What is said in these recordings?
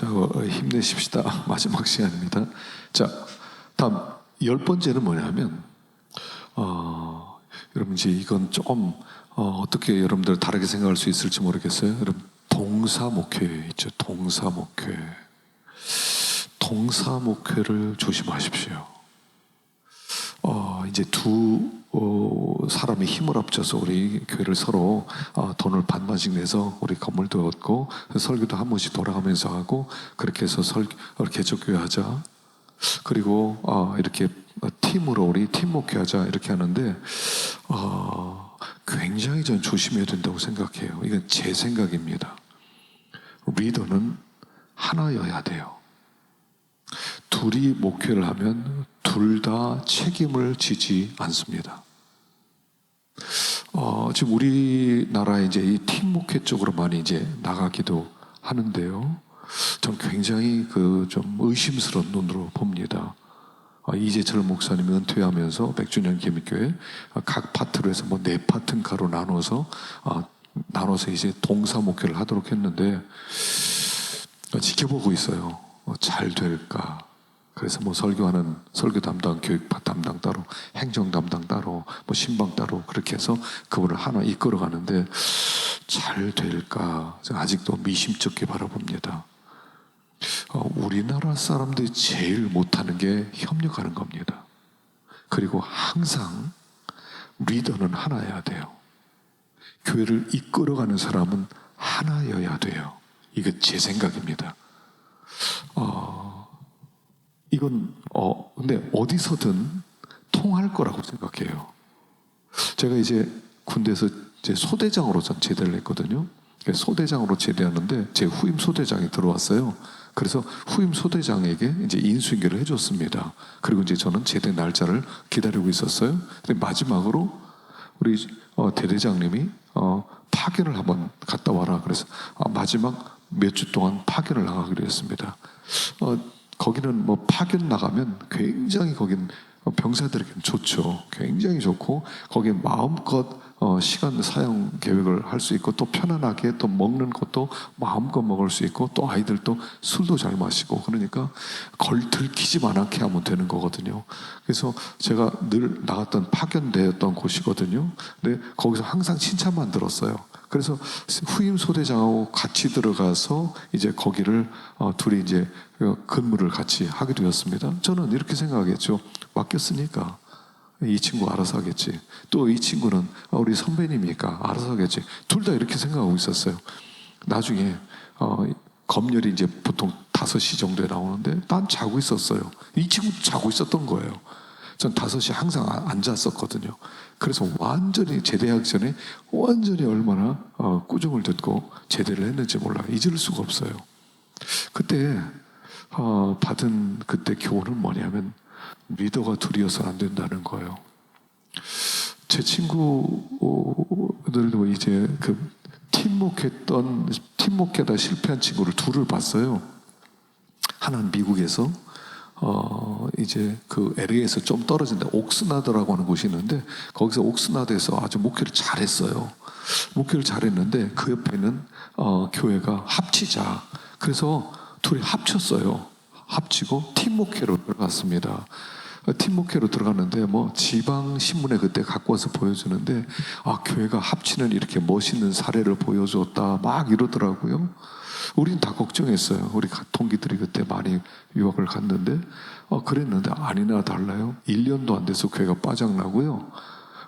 자, 힘내십시다. 마지막 시간입니다. 자, 다음 10번째는 뭐냐면 여러분 이제 이건 조금 어떻게 여러분들 다르게 생각할 수 있을지 모르겠어요. 여러분 동사 목회 있죠. 동사 목회. 동사 목회를 조심하십시오. 이제 두 사람이 힘을 합쳐서 우리 교회를 서로 돈을 반반씩 내서 우리 건물도 얻고 설교도 한 번씩 돌아가면서 하고 그렇게 해서 개척교회 하자. 그리고 이렇게 팀으로 우리 팀 목회하자 이렇게 하는데 굉장히 전 조심해야 된다고 생각해요. 이건 제 생각입니다. 리더는 하나여야 돼요. 둘이 목회를 하면 둘 다 책임을 지지 않습니다. 지금 우리나라에 이제 이 팀 목회 쪽으로 많이 이제 나가기도 하는데요. 전 굉장히 좀 의심스러운 눈으로 봅니다. 이재철 목사님이 은퇴하면서 100주년 개미교회 각 파트로 해서 뭐 4파트인가로 나눠서 이제 동사 목회를 하도록 했는데 지켜보고 있어요. 잘 될까? 그래서 뭐 설교하는 설교 담당, 교육 담당 따로, 행정 담당 따로, 뭐 신방 따로 그렇게 해서 그분을 하나 이끌어 가는데 잘 될까? 아직도 미심쩍게 바라봅니다. 우리나라 사람들이 제일 못하는 게 협력하는 겁니다. 그리고 항상 리더는 하나여야 돼요. 교회를 이끌어가는 사람은 하나여야 돼요. 이게 제 생각입니다. 이건 근데 어디서든 통할 거라고 생각해요. 제가 이제 군대에서 이제 소대장으로 전 제대를 했거든요. 소대장으로 제대하는데 제 후임 소대장이 들어왔어요. 그래서 후임 소대장에게 이제 인수인계를 해줬습니다. 그리고 이제 저는 제대 날짜를 기다리고 있었어요. 근데 마지막으로 우리 대대장님이 파견을 한번 갔다 와라. 그래서 마지막 몇 주 동안 파견을 나가기로 했습니다. 거기는 뭐 파견 나가면 굉장히 거긴 병사들에게는 좋죠. 굉장히 좋고 거기에 마음껏 시간 사용 계획을 할 수 있고 또 편안하게 또 먹는 것도 마음껏 먹을 수 있고 또 아이들도 술도 잘 마시고 그러니까 들키지만 않게 하면 되는 거거든요. 그래서 제가 늘 나갔던 파견대였던 곳이거든요. 근데 거기서 항상 칭찬만 들었어요. 그래서 후임 소대장하고 같이 들어가서 이제 거기를 둘이 이제 근무를 같이 하게 되었습니다. 저는 이렇게 생각하겠죠. 맡겼으니까 이 친구 알아서 하겠지. 또 이 친구는 우리 선배님이니까 알아서 하겠지. 둘 다 이렇게 생각하고 있었어요. 나중에 검열이 이제 보통 5시 정도에 나오는데 난 자고 있었어요. 이 친구도 자고 있었던 거예요. 전 5시 항상 앉았었거든요. 그래서 완전히 제대하기 전에 완전히 얼마나 꾸중을 듣고 제대를 했는지 몰라요. 잊을 수가 없어요. 그때 받은 그때 교훈은 뭐냐면 리더가 둘이어서는 안 된다는 거예요. 제 친구들도 이제 팀 목회다 실패한 친구를 둘을 봤어요. 하나는 미국에서 이제 LA에서 좀 떨어진데 옥스나드라고 하는 곳이 있는데 거기서 옥스나드에서 아주 목회를 잘했어요. 목회를 잘했는데 그 옆에는 교회가 합치자. 그래서 둘이 합쳤어요. 합치고 팀 목회로 들어갔습니다. 팀 목회로 들어갔는데 뭐 지방 신문에 그때 갖고 와서 보여주는데 교회가 합치는 이렇게 멋있는 사례를 보여줬다 막 이러더라고요. 우린 다 걱정했어요. 우리 동기들이 그때 많이 유학을 갔는데 그랬는데 아니나 달라요. 1년도 안 돼서 교회가 빠져나고요.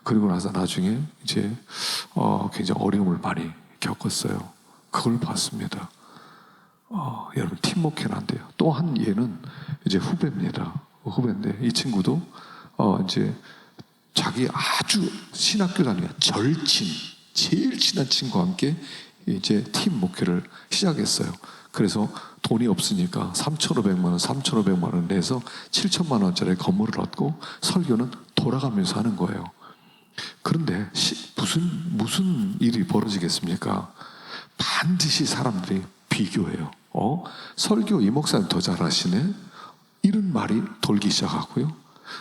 그리고 나서 나중에 이제 굉장히 어려움을 많이 겪었어요. 그걸 봤습니다. 여러분 팀 목회는 안 돼요. 또 한 얘는 이제 후배입니다. 후배인데 이 친구도 이제 자기 아주 신학교 다니는 절친 제일 친한 친구와 함께 이제 팀 목회를 시작했어요. 그래서 돈이 없으니까 3,500만 원 내서 7천만 원짜리 건물을 얻고 설교는 돌아가면서 하는 거예요. 그런데 무슨 일이 벌어지겠습니까? 반드시 사람들이 비교해요. 설교 이 목사님 더 잘하시네? 이런 말이 돌기 시작하고요.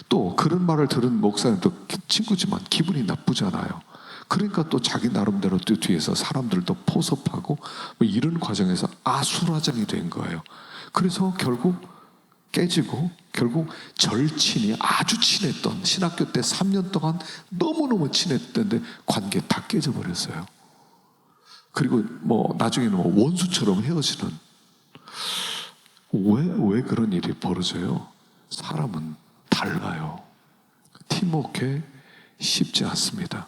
또 그런 말을 들은 목사님도 친구지만 기분이 나쁘잖아요. 그러니까 또 자기 나름대로 또 뒤에서 사람들도 포섭하고 뭐 이런 과정에서 아수라장이 된 거예요. 그래서 결국 깨지고 결국 절친이 아주 친했던 신학교 때 3년 동안 너무너무 친했던데 관계 다 깨져버렸어요. 그리고 뭐 나중에는 뭐 원수처럼 헤어지는. 왜 그런 일이 벌어져요? 사람은 달라요. 팀워크 쉽지 않습니다.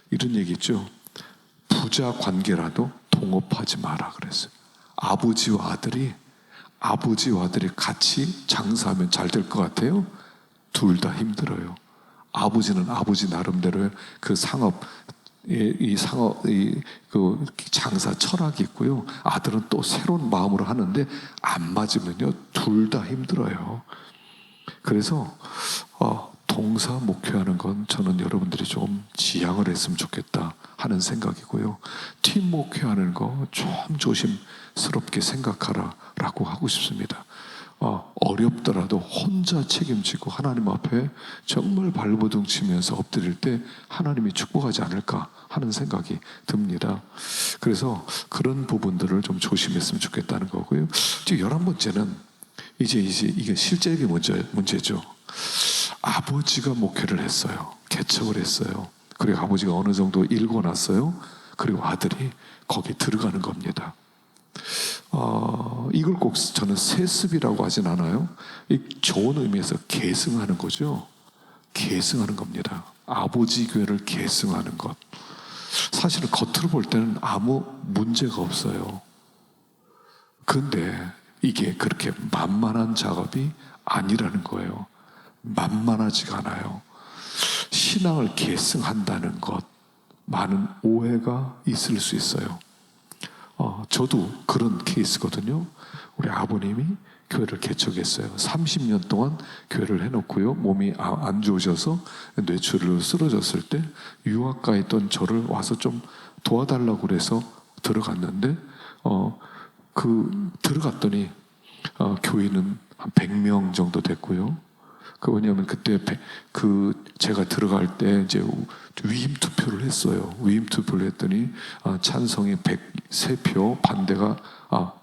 이런 얘기 있죠. 부자 관계라도 동업하지 마라 그랬어요. 아버지와 아들이 같이 장사하면 잘 될 것 같아요? 둘 다 힘들어요. 아버지는 아버지 나름대로 그 그 장사 철학이 있고요. 아들은 또 새로운 마음으로 하는데 안 맞으면요, 둘 다 힘들어요. 그래서 동사 목회하는 건 저는 여러분들이 좀 지양을 했으면 좋겠다 하는 생각이고요. 팀 목회하는 거 좀 조심스럽게 생각하라 라고 하고 싶습니다. 어렵더라도 혼자 책임지고 하나님 앞에 정말 발버둥 치면서 엎드릴 때 하나님이 축복하지 않을까 하는 생각이 듭니다. 그래서 그런 부분들을 좀 조심했으면 좋겠다는 거고요. 11번째는 이제 이게 실제적인 문제죠. 아버지가 목회를 했어요. 개척을 했어요. 그리고 아버지가 어느 정도 읽어놨어요. 그리고 아들이 거기 들어가는 겁니다. 이걸 꼭 저는 세습이라고 하진 않아요. 좋은 의미에서 계승하는 거죠. 계승하는 겁니다. 아버지 교회를 계승하는 것. 사실은 겉으로 볼 때는 아무 문제가 없어요. 근데 이게 그렇게 만만한 작업이 아니라는 거예요. 만만하지가 않아요. 신앙을 계승한다는 것, 많은 오해가 있을 수 있어요. 저도 그런 케이스거든요. 우리 아버님이 교회를 개척했어요. 30년 동안 교회를 해놓고요. 몸이 안 좋으셔서 뇌출혈로 쓰러졌을 때 유학 가 있던 저를 와서 좀 도와달라고 그래서 들어갔는데 들어갔더니 교인은 한 100명 정도 됐고요. 왜냐하면 그때 제가 들어갈 때 이제 위임 투표를 했어요. 위임 투표를 했더니 찬성이 103표, 반대가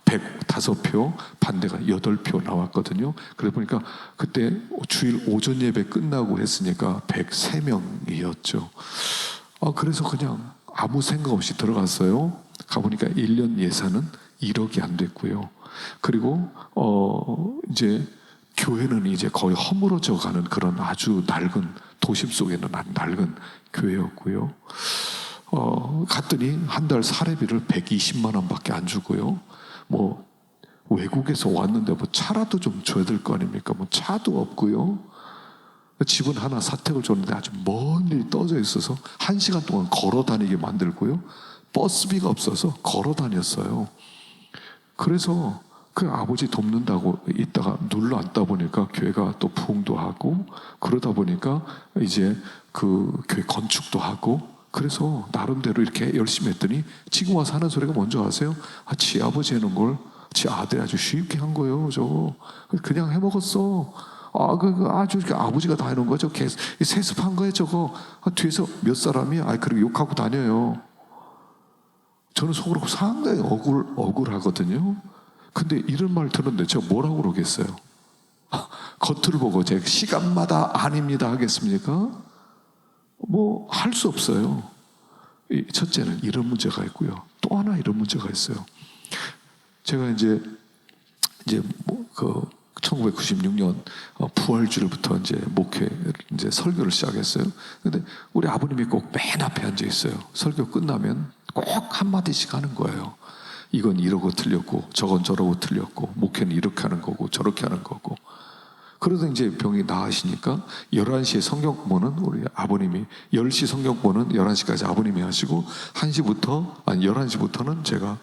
105표, 반대가 8표 나왔거든요. 그러다 보니까 그때 주일 오전 예배 끝나고 했으니까 103명이었죠. 그래서 그냥 아무 생각 없이 들어갔어요. 가보니까 1년 예산은 1억이 안 됐고요. 그리고 이제 교회는 이제 거의 허물어져 가는 그런 아주 낡은, 도심 속에는 낡은 교회였고요. 갔더니 한 달 사례비를 120만 원밖에 안 주고요. 뭐 외국에서 왔는데 뭐 차라도 좀 줘야 될 거 아닙니까? 뭐 차도 없고요. 집은 하나 사택을 줬는데 아주 멀리 떠져 있어서 1시간 동안 걸어 다니게 만들고요. 버스비가 없어서 걸어 다녔어요. 그래서 그 아버지 돕는다고 있다가 눌러 앉다 보니까 교회가 또 부흥도 하고 그러다 보니까 이제 그 교회 건축도 하고 그래서 나름대로 이렇게 열심히 했더니 지금 와서 하는 소리가 뭔지 아세요? 지 아버지 해놓은 걸 지 아들이 아주 쉽게 한 거예요. 저거 그냥 해먹었어. 아주 이렇게 아버지가 다 해놓은 거죠. 세습한 거예요. 저거 뒤에서 몇 사람이 그렇게 욕하고 다녀요. 저는 속으로 상당히 억울하거든요. 근데 이런 말 들었는데 제가 뭐라고 그러겠어요? 겉을 보고 제가 시간마다 아닙니다 하겠습니까? 뭐 할 수 없어요. 첫째는 이런 문제가 있고요. 또 하나 이런 문제가 있어요. 제가 이제 1996년 부활주일부터 이제 목회를 이제 설교를 시작했어요. 근데 우리 아버님이 꼭 맨 앞에 앉아 있어요. 설교 끝나면 꼭 한마디씩 하는 거예요. 이건 이러고 틀렸고 저건 저러고 틀렸고 목회는 이렇게 하는 거고 저렇게 하는 거고. 그러다 이제 병이 나으시니까 11시에 성경 공부는 우리 아버님이 10시 성경 공부는 11시까지 아버님이 하시고 11시부터는 제가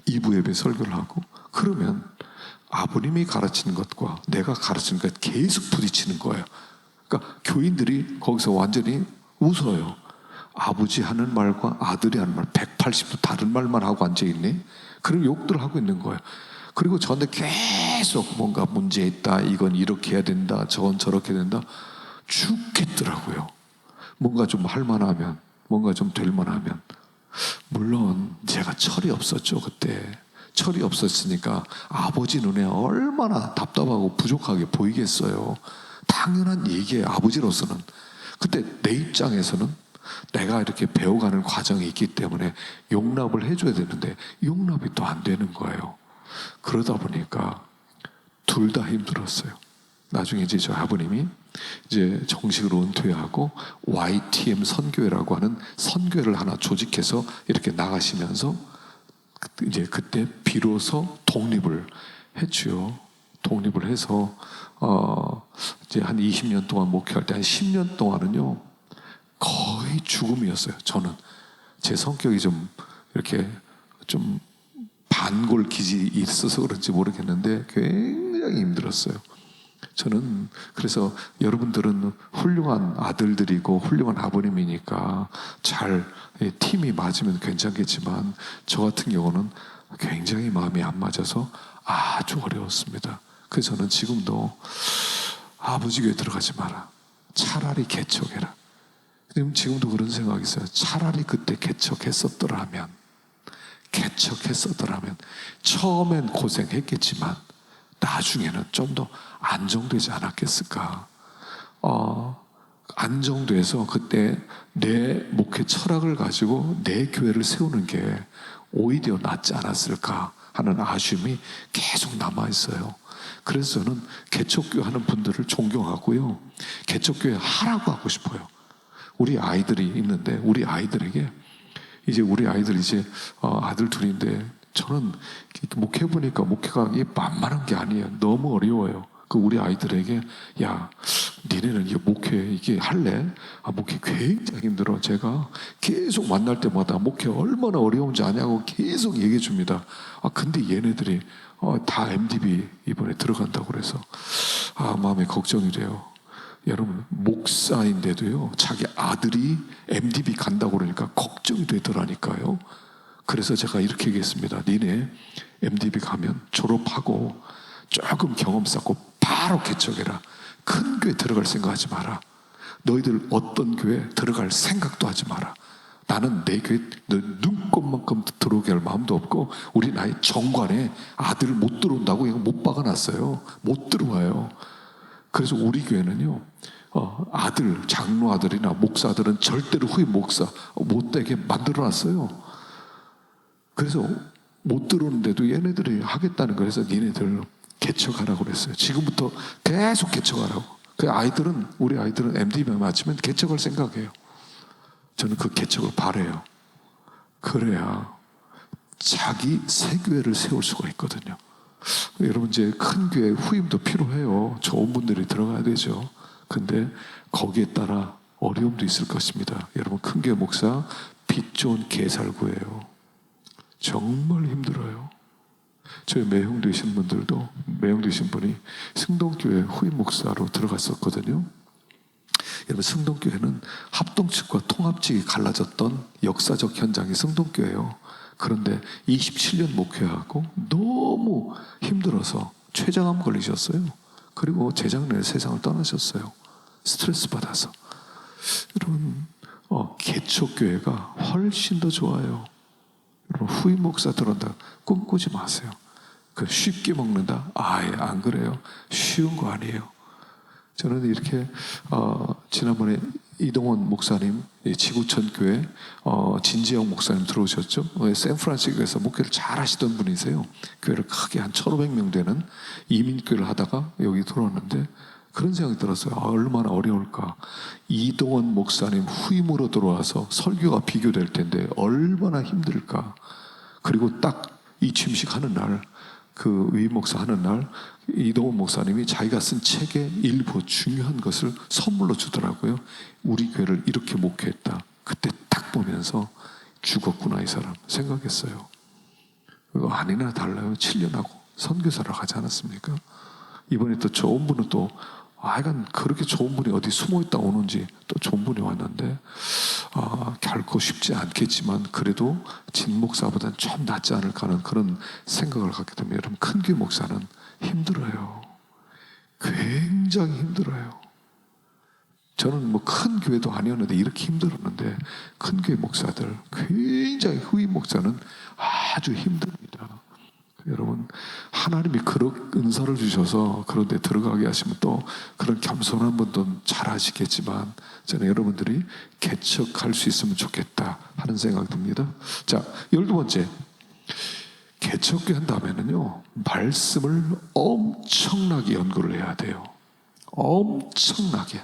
2부 예배 설교를 하고 그러면 아버님이 가르치는 것과 내가 가르치는 것 계속 부딪히는 거예요. 그러니까 교인들이 거기서 완전히 웃어요. 아버지 하는 말과 아들이 하는 말 180도 다른 말만 하고 앉아있네. 그런 욕들을 하고 있는 거예요. 그리고 저한테 계속 뭔가 문제 있다, 이건 이렇게 해야 된다, 저건 저렇게 된다. 죽겠더라고요. 뭔가 좀 할 만하면, 뭔가 좀 될 만하면, 물론 제가 철이 없었죠. 그때 철이 없었으니까 아버지 눈에 얼마나 답답하고 부족하게 보이겠어요. 당연한 얘기예요. 아버지로서는. 그때 내 입장에서는 내가 이렇게 배워가는 과정이 있기 때문에 용납을 해줘야 되는데 용납이 또 안 되는 거예요. 그러다 보니까 둘 다 힘들었어요. 나중에 이제 저 아버님이 이제 정식으로 은퇴하고 YTM 선교회라고 하는 선교회를 하나 조직해서 이렇게 나가시면서 이제 그때 비로소 독립을 했죠. 독립을 해서 이제 한 20년 동안 목회할 때 한 10년 동안은요 거의 죽음이었어요. 저는 제 성격이 좀 이렇게 좀 반골 기질이 있어서 그런지 모르겠는데 굉장히 힘들었어요. 저는 그래서 여러분들은 훌륭한 아들들이고 훌륭한 아버님이니까 잘 팀이 맞으면 괜찮겠지만 저 같은 경우는 굉장히 마음이 안 맞아서 아주 어려웠습니다. 그래서 저는 지금도 아버지 교회 들어가지 마라. 차라리 개척해라. 지금도 그런 생각이 있어요. 차라리 그때 개척했었더라면 처음엔 고생했겠지만 나중에는 좀 더 안정되지 않았겠을까. 안정돼서 그때 내 목회 철학을 가지고 내 교회를 세우는 게 오히려 낫지 않았을까 하는 아쉬움이 계속 남아있어요. 그래서 저는 개척교회 하는 분들을 존경하고요, 개척교회 하라고 하고 싶어요. 우리 아이들이 있는데 우리 아이들에게 이제 우리 아이들 이제 아들 둘인데 저는 목회해보니까 목회가 이게 만만한 게 아니에요. 너무 어려워요. 그 우리 아이들에게 야 니네는 이게 목회 이게 할래? 목회 굉장히 힘들어. 제가 계속 만날 때마다 목회 얼마나 어려운지 아냐고 계속 얘기해 줍니다. 근데 얘네들이 다 MDB 이번에 들어간다고 그래서 마음에 걱정이 돼요. 여러분 목사인데도요 자기 아들이 MDB 간다고 그러니까 걱정이 되더라니까요. 그래서 제가 이렇게 얘기했습니다. 니네 MDB 가면 졸업하고 조금 경험 쌓고 바로 개척해라. 큰 교회 들어갈 생각하지 마라. 너희들 어떤 교회 들어갈 생각도 하지 마라. 나는 내 교회 너 눈꼽만큼 들어오게 할 마음도 없고 우리 나이 정관에 아들 못 들어온다고 이거 못 박아놨어요. 못 들어와요. 그래서 우리 교회는요 아들 장로 아들이나 목사들은 절대로 후임 목사 못 되게 만들어놨어요. 그래서 못 들어오는데도 얘네들이 하겠다는 거예요. 그래서 니네들 개척하라고 그랬어요. 지금부터 계속 개척하라고. 그 아이들은 우리 아이들은 MDB 맞으면 개척할 생각이에요. 저는 그 개척을 바라요. 그래야 자기 새 교회를 세울 수가 있거든요. 여러분 이제 큰 교회 후임도 필요해요. 좋은 분들이 들어가야 되죠. 근데 거기에 따라 어려움도 있을 것입니다. 여러분 큰 교회 목사 빛 좋은 개살구예요. 정말 힘들어요. 저희 매형 되신 분들도 매형 되신 분이 승동교회 후임 목사로 들어갔었거든요. 여러분 승동교회는 합동측과 통합측이 갈라졌던 역사적 현장이 승동교회예요. 그런데 27년 목회하고 너무 힘들어서 췌장암 걸리셨어요. 그리고 재작년에 세상을 떠나셨어요. 스트레스 받아서. 여러분 개척교회가 훨씬 더 좋아요. 여러분 후임 목사 들어온다 꿈꾸지 마세요. 그 쉽게 먹는다? 아예 안 그래요. 쉬운 거 아니에요. 저는 이렇게 지난번에 이동원 목사님 지구촌 교회 진지영 목사님 들어오셨죠. 샌프란시스코에서 목회를 잘 하시던 분이세요. 교회를 크게 한 1,500명 되는 이민교회를 하다가 여기 들어왔는데 그런 생각이 들었어요. 얼마나 어려울까. 이동원 목사님 후임으로 들어와서 설교가 비교될 텐데 얼마나 힘들까. 그리고 딱 이 취임식 하는 날, 그 위임 목사 하는 날 이동원 목사님이 자기가 쓴 책의 일부 중요한 것을 선물로 주더라고요. 우리 교회를 이렇게 목회했다. 그때 딱 보면서 죽었구나 이 사람 생각했어요. 그거 아니나 달라요. 7년하고 선교사로 가지 않았습니까? 이번에 또 좋은 분은 또 하여간 그렇게 좋은 분이 어디 숨어있다 오는지 또 좋은 분이 왔는데 결코 쉽지 않겠지만 그래도 진 목사보다는 좀 낫지 않을까 하는 그런 생각을 갖게 되면 여러분 큰 교회 목사는 힘들어요. 굉장히 힘들어요. 저는 뭐 큰 교회도 아니었는데 이렇게 힘들었는데 큰 교회 목사들, 굉장히 후임 목사는 아주 힘듭니다. 여러분, 하나님이 그런 은사를 주셔서 그런 데 들어가게 하시면 또 그런 겸손한 분도 잘 하시겠지만 저는 여러분들이 개척할 수 있으면 좋겠다 하는 생각이 듭니다. 자, 12번째, 개척교 한다면은요, 말씀을 엄청나게 연구를 해야 돼요. 엄청나게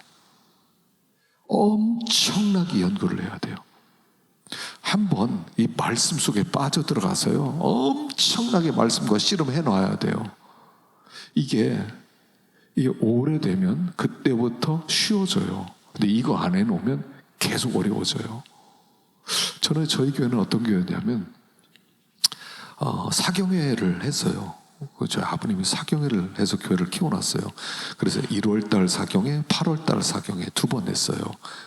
연구를 해야 돼요. 한번 이 말씀 속에 빠져들어가서요, 엄청나게 말씀과 씨름해 놔야 돼요. 이게 오래되면 그때부터 쉬워져요. 근데 이거 안 해놓으면 계속 어려워져요. 저는 저희 교회는 어떤 교회냐면 사경회를 했어요. 저희 아버님이 사경회를 해서 교회를 키워놨어요. 그래서 1월달 사경회, 8월달 사경회 2번 했어요.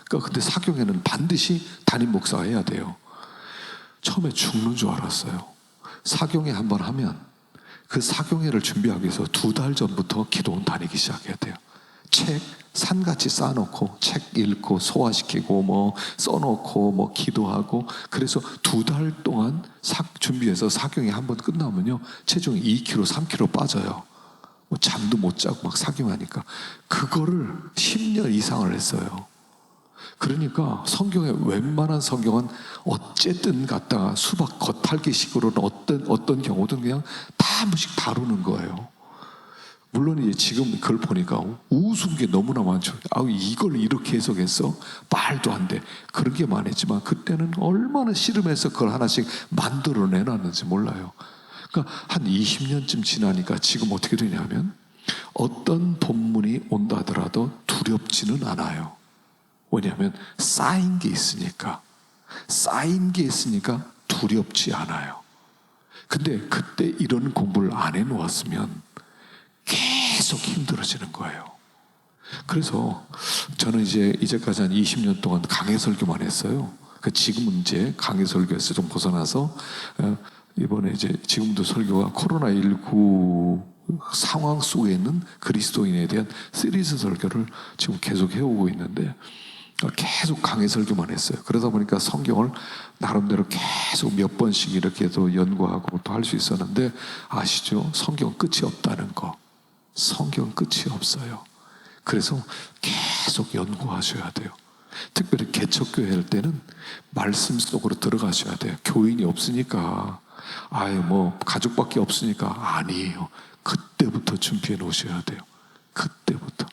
그러니까 근데 사경회는 반드시 담임 목사가 해야 돼요. 처음에 죽는 줄 알았어요. 사경회 한번 하면 그 사경회를 준비하기 위해서 2달 전부터 기도원 다니기 시작해야 돼요. 책 산같이 쌓아놓고 책 읽고 소화시키고 뭐 써놓고 뭐 기도하고, 그래서 2달 동안 준비해서 사경회 한번 끝나면요 체중이 2kg 3kg 빠져요. 뭐 잠도 못 자고 막 사경하니까. 그거를 10년 이상을 했어요. 그러니까 성경에 웬만한 성경은 어쨌든 갖다가 수박 겉핥기식으로는 어떤 경우든 그냥 다 한 번씩 다루는 거예요. 물론 이제 지금 그걸 보니까 우스운 게 너무나 많죠. 이걸 이렇게 해석했어? 말도 안 돼. 그런 게 많았지만 그때는 얼마나 씨름해서 그걸 하나씩 만들어내놨는지 몰라요. 그러니까 한 20년쯤 지나니까 지금 어떻게 되냐면 어떤 본문이 온다 하더라도 두렵지는 않아요. 왜냐하면 쌓인 게 있으니까 두렵지 않아요. 근데 그때 이런 공부를 안 해놓았으면 계속 힘들어지는 거예요. 그래서 저는 이제까지 한 20년 동안 강해 설교만 했어요. 지금은 이제 강해 설교에서 좀 벗어나서 이번에 지금도 설교가 코로나19 상황 속에 있는 그리스도인에 대한 시리즈 설교를 지금 계속 해오고 있는데 계속 강해 설교만 했어요. 그러다 보니까 성경을 나름대로 계속 몇 번씩 이렇게 또 연구하고 또 할 수 있었는데, 아시죠? 성경 끝이 없다는 거. 성경 끝이 없어요. 그래서 계속 연구하셔야 돼요. 특별히 개척교회 할 때는 말씀 속으로 들어가셔야 돼요. 교인이 없으니까, 뭐 가족밖에 없으니까 아니에요. 그때부터 준비해 놓으셔야 돼요. 그때부터.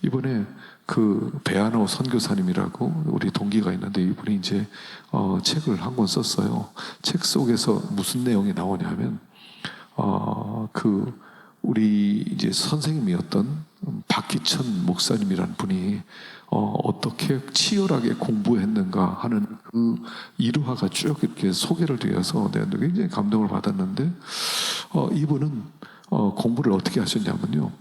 이번에 그 배아노 선교사님이라고 우리 동기가 있는데, 이분이 이제 책을 한 권 썼어요. 책 속에서 무슨 내용이 나오냐면 우리 이제 선생님이었던 박기천 목사님이라는 분이 어떻게 치열하게 공부했는가 하는 그 일화가 쭉 이렇게 소개를 되어서 내가 굉장히 감동을 받았는데, 이분은 공부를 어떻게 하셨냐면요,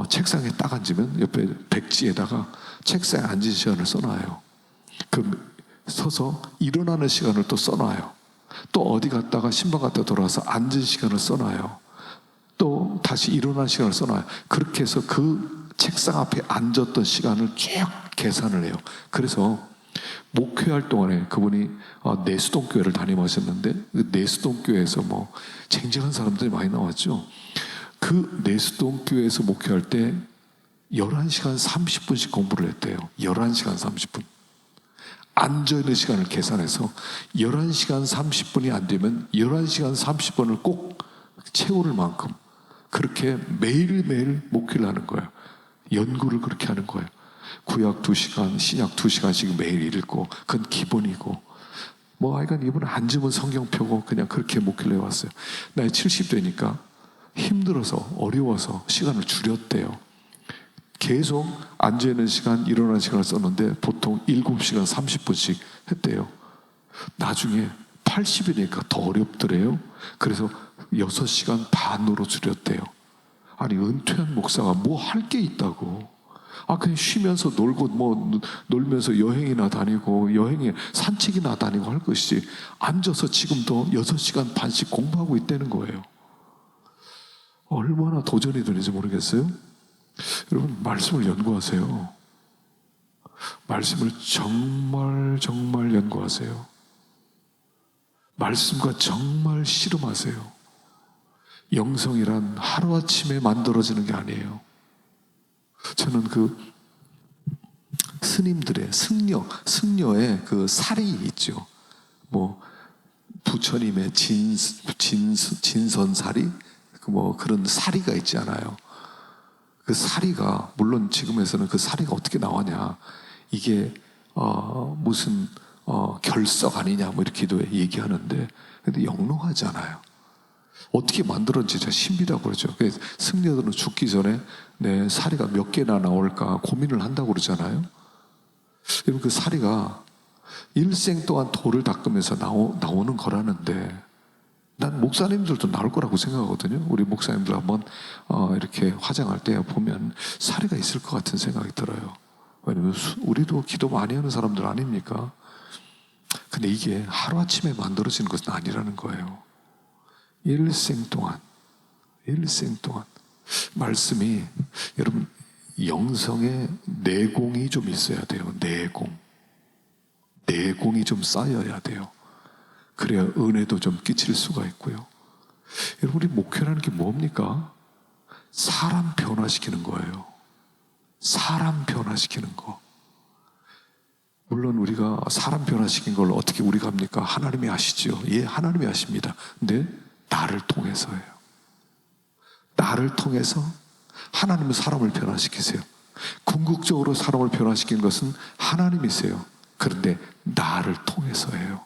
책상에 딱 앉으면 옆에 백지에다가 책상에 앉은 시간을 써놔요. 서서 일어나는 시간을 또 써놔요. 또 어디 갔다가 신방 갔다 돌아와서 앉은 시간을 써놔요. 또 다시 일어나는 시간을 써놔요. 그렇게 해서 그 책상 앞에 앉았던 시간을 쭉 계산을 해요. 그래서 목회할 동안에 그분이 내수동 교회를 담임하셨는데, 그 내수동 교회에서 뭐 쟁쟁한 사람들이 많이 나왔죠. 그 내수동 교회에서 목회할 때 11시간 30분씩 공부를 했대요. 11시간 30분. 앉아있는 시간을 계산해서 11시간 30분이 안 되면 11시간 30분을 꼭 채울 만큼 그렇게 매일매일 목회를 하는 거예요. 연구를 그렇게 하는 거예요. 구약 2시간, 신약 2시간씩 매일 읽고, 그건 기본이고, 뭐 하여간 이분은 앉으면 성경 펴고 그냥 그렇게 목회를 해왔어요. 나이 70대니까 힘들어서 어려워서 시간을 줄였대요. 계속 앉아있는 시간, 일어나는 시간을 썼는데 보통 7시간 30분씩 했대요. 나중에 80이니까 더 어렵더래요. 그래서 6시간 반으로 줄였대요. 아니, 은퇴한 목사가 뭐 할 게 있다고. 그냥 쉬면서 놀고 뭐 놀면서 여행이나 다니고 여행에 산책이나 다니고 할 것이지, 앉아서 지금도 6시간 반씩 공부하고 있다는 거예요. 얼마나 도전이 되는지 모르겠어요? 여러분, 말씀을 연구하세요. 말씀을 정말 정말 연구하세요. 말씀과 정말 씨름하세요. 영성이란 하루아침에 만들어지는 게 아니에요. 저는 그 스님들의 승려의 그 살이 있죠. 뭐 부처님의 진선사리, 뭐 그런 사리가 있지 않아요. 그 사리가 물론 지금에서는 그 사리가 어떻게 나왔냐, 이게 무슨 결석 아니냐 뭐 이렇게도 얘기하는데, 근데 영롱하잖아요. 어떻게 만들었는지 진짜 신비라고 그러죠. 승려들은 죽기 전에 내 사리가 몇 개나 나올까 고민을 한다고 그러잖아요. 여러분, 그 사리가 일생 동안 돌을 닦으면서 나오는 거라는데, 난 목사님들도 나올 거라고 생각하거든요. 우리 목사님들 한번 이렇게 화장할 때 보면 사리가 있을 것 같은 생각이 들어요. 왜냐면 우리도 기도 많이 하는 사람들 아닙니까? 근데 이게 하루아침에 만들어지는 것은 아니라는 거예요. 일생 동안 말씀이, 여러분, 영성에 내공이 좀 있어야 돼요. 내공이 좀 쌓여야 돼요. 그래야 은혜도 좀 끼칠 수가 있고요. 여러분, 우리 목회라는 게 뭡니까? 사람 변화시키는 거예요. 사람 변화시키는 거. 물론 우리가 사람 변화시킨 걸 어떻게 우리가 합니까? 하나님이 아시죠. 예, 하나님이 아십니다. 근데 나를 통해서예요. 나를 통해서 하나님은 사람을 변화시키세요. 궁극적으로 사람을 변화시키는 것은 하나님이세요. 그런데 나를 통해서예요.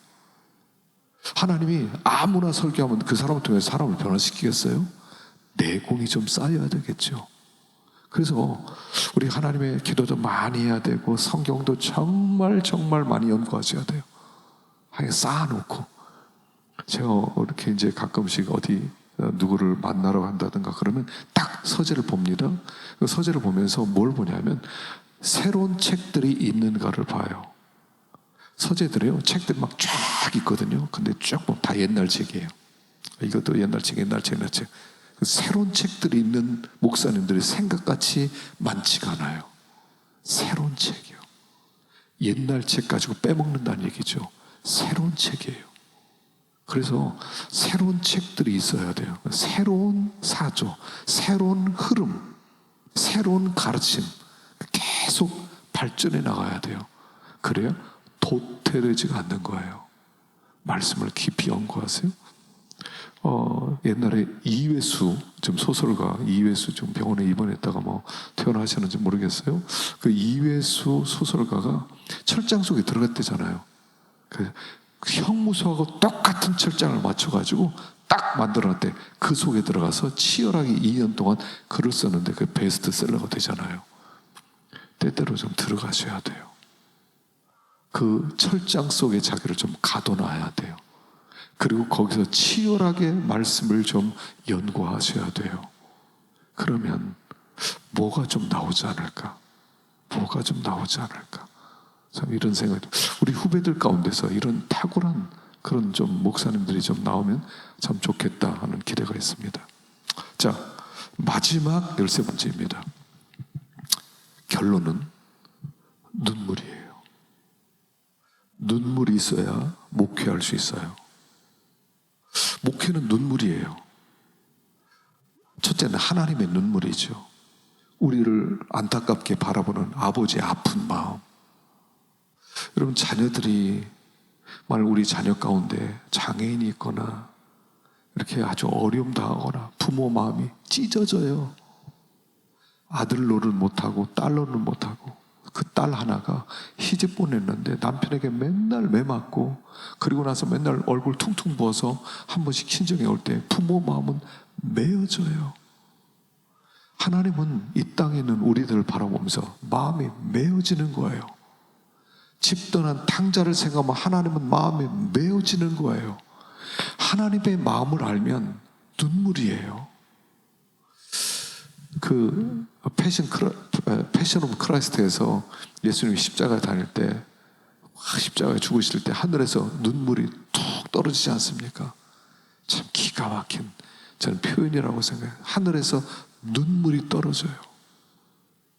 하나님이 아무나 설교하면 그 사람을 통해서 사람을 변화시키겠어요? 내공이 좀 쌓여야 되겠죠. 그래서 우리 하나님의 기도도 많이 해야 되고, 성경도 정말 정말 많이 연구하셔야 돼요. 하게 쌓아놓고. 제가 이렇게 이제 가끔씩 어디 누구를 만나러 간다든가 그러면 딱 서재를 봅니다. 그 서재를 보면서 뭘 보냐면 새로운 책들이 있는가를 봐요. 서재들이요, 책들이 막 쫙 있거든요. 근데 쫙 보면 다 옛날 책이에요. 이것도 옛날 책. 새로운 책들이 있는 목사님들이 생각같이 많지가 않아요. 새로운 책이요. 옛날 책 가지고 빼먹는다는 얘기죠. 새로운 책이에요. 그래서 새로운 책들이 있어야 돼요. 새로운 사조, 새로운 흐름, 새로운 가르침, 계속 발전해 나가야 돼요. 그래야 도태되지가 않는 거예요. 말씀을 깊이 연구하세요. 옛날에 이회수, 좀 소설가 이회수, 좀 병원에 입원했다가 뭐 퇴원하셨는지 모르겠어요. 그 이회수 소설가가 철장 속에 들어갔대잖아요. 그 형무소하고 똑같은 철장을 맞춰가지고 딱 만들어놨대. 그 속에 들어가서 치열하게 2년 동안 글을 썼는데 그 베스트셀러가 되잖아요. 때때로 좀 들어가셔야 돼요. 그 철장 속에 자기를 좀 가둬놔야 돼요. 그리고 거기서 치열하게 말씀을 좀 연구하셔야 돼요. 그러면 뭐가 좀 나오지 않을까? 참 이런 생각이, 우리 후배들 가운데서 이런 탁월한 그런 좀 목사님들이 좀 나오면 참 좋겠다 하는 기대가 있습니다. 자, 마지막 13번째입니다. 결론은 눈물이에요. 눈물이 있어야 목회할 수 있어요. 목회는 눈물이에요. 첫째는 하나님의 눈물이죠. 우리를 안타깝게 바라보는 아버지의 아픈 마음. 여러분, 자녀들이, 만약 우리 자녀 가운데 장애인이 있거나 이렇게 아주 어려움 당하거나 부모 마음이 찢어져요. 아들 노릇 못하고 딸 노릇 못하고, 그 딸 하나가 시집 보냈는데 남편에게 맨날 매맞고, 그리고 나서 맨날 얼굴 퉁퉁 부어서 한 번씩 친정에 올 때 부모 마음은 메어져요. 하나님은 이 땅에 있는 우리들을 바라보면서 마음이 메어지는 거예요. 집 떠난 탕자를 생각하면 하나님은 마음이 메어지는 거예요. 하나님의 마음을 알면 눈물이에요. 그 패션 오브 크라이스트에서 예수님이 십자가에 다닐 때, 십자가에 죽으실 때 하늘에서 눈물이 툭 떨어지지 않습니까? 참 기가 막힌 저는 표현이라고 생각해요. 하늘에서 눈물이 떨어져요.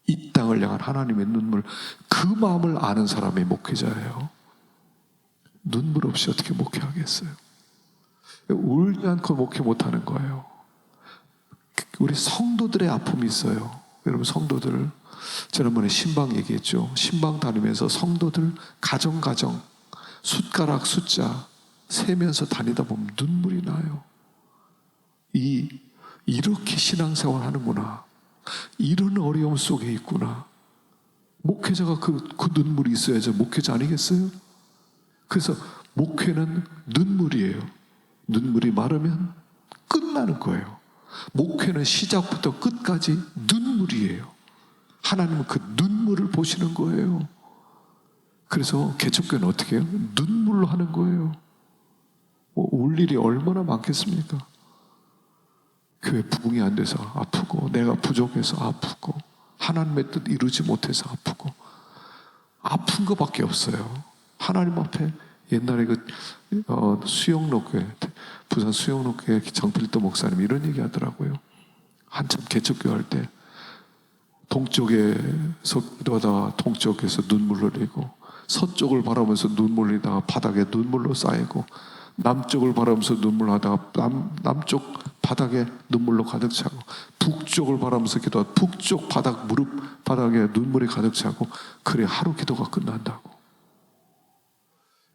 이 땅을 향한 하나님의 눈물, 그 마음을 아는 사람이 목회자예요. 눈물 없이 어떻게 목회하겠어요? 울지 않고 목회 못하는 거예요. 우리 성도들의 아픔이 있어요. 여러분, 성도들, 지난번에 신방 얘기했죠. 신방 다니면서 성도들 가정 숫가락 숫자 세면서 다니다 보면 눈물이 나요. 이렇게 신앙생활 하는구나, 이런 어려움 속에 있구나. 목회자가 그 눈물이 있어야죠. 목회자 아니겠어요? 그래서 목회는 눈물이에요. 눈물이 마르면 끝나는 거예요. 목회는 시작부터 끝까지 눈물이에요. 하나님은 그 눈물을 보시는 거예요. 그래서 개척교회는 어떻게 해요? 눈물로 하는 거예요. 울 일이 얼마나 많겠습니까? 교회 부흥이 안 돼서 아프고, 내가 부족해서 아프고, 하나님의 뜻 이루지 못해서 아프고, 아픈 것밖에 없어요. 하나님 앞에 옛날에 수영로교회, 부산 수영로교회 정필도 목사님 이런 얘기 하더라고요. 한참 개척교회 할 때 동쪽에서 기도하다가 동쪽에서 눈물 흘리고, 서쪽을 바라보면서 눈물 흘리다가 바닥에 눈물로 쌓이고, 남쪽을 바라보면서 눈물 하다가 남쪽 바닥에 눈물로 가득 차고, 북쪽을 바라보면서 기도하다 북쪽 무릎 바닥에 눈물이 가득 차고, 그래 하루 기도가 끝난다고.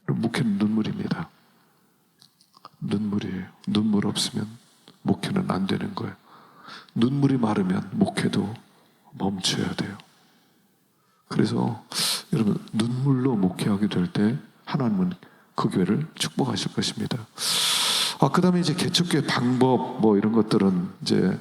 목회는 눈물입니다. 눈물이에요. 눈물 없으면 목회는 안 되는 거예요. 눈물이 마르면 목회도 멈춰야 돼요. 그래서 여러분, 눈물로 목회하게 될 때 하나님은 그 교회를 축복하실 것입니다. 그 다음에 이제 개척교회 방법 이런 것들은 이제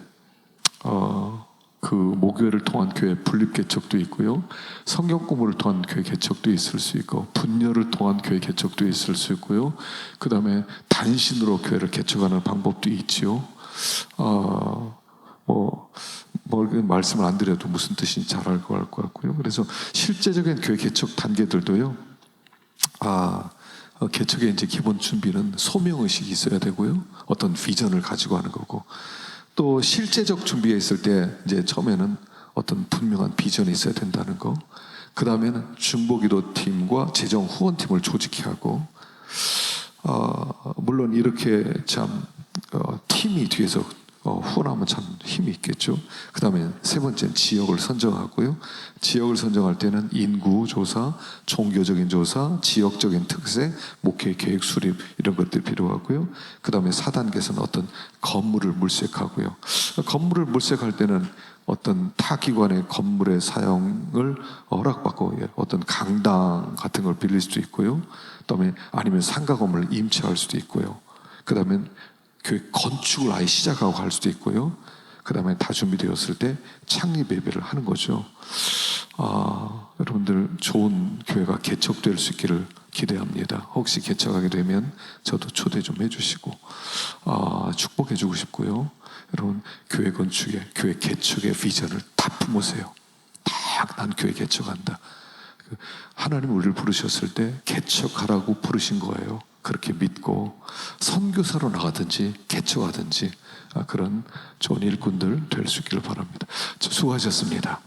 그 모교회를 통한 교회 분립 개척도 있고요, 성경 공부를 통한 교회 개척도 있을 수 있고, 분열을 통한 교회 개척도 있을 수 있고요, 그 다음에 단신으로 교회를 개척하는 방법도 있지요. 말씀을 안 드려도 무슨 뜻인지 잘 알 것 같고요. 그래서 실제적인 교회 개척 단계들도요, 개척의 이제 기본 준비는 소명의식이 있어야 되고요, 어떤 비전을 가지고 하는 거고, 또 실제적 준비에 있을 때 이제 처음에는 어떤 분명한 비전이 있어야 된다는 거, 그 다음에는 중보기도 팀과 재정 후원팀을 조직해야 하고, 물론 이렇게 참 팀이 뒤에서 후원하면 참 힘이 있겠죠. 그 다음에 세 번째는 지역을 선정하고요, 지역을 선정할 때는 인구 조사, 종교적인 조사, 지역적인 특색, 목회 계획 수립 이런 것들이 필요하고요. 그 다음에 4단계에서는 어떤 건물을 물색하고요. 건물을 물색할 때는 어떤 타 기관의 건물의 사용을 허락받고 어떤 강당 같은 걸 빌릴 수도 있고요. 그다음에 아니면 상가 건물을 임차할 수도 있고요. 그 다음에 교회 건축을 아예 시작하고 할 수도 있고요. 그 다음에 다 준비되었을 때 창립 예배를 하는 거죠. 여러분들 좋은 교회가 개척될 수 있기를 기대합니다. 혹시 개척하게 되면 저도 초대 좀 해주시고 축복해 주고 싶고요. 여러분, 교회 건축에, 교회 개척의 비전을 다 품으세요. 난 교회 개척한다. 하나님 우리를 부르셨을 때 개척하라고 부르신 거예요. 그렇게 믿고 선교사로 나가든지 개척하든지 그런 좋은 일꾼들 될 수 있기를 바랍니다. 수고하셨습니다.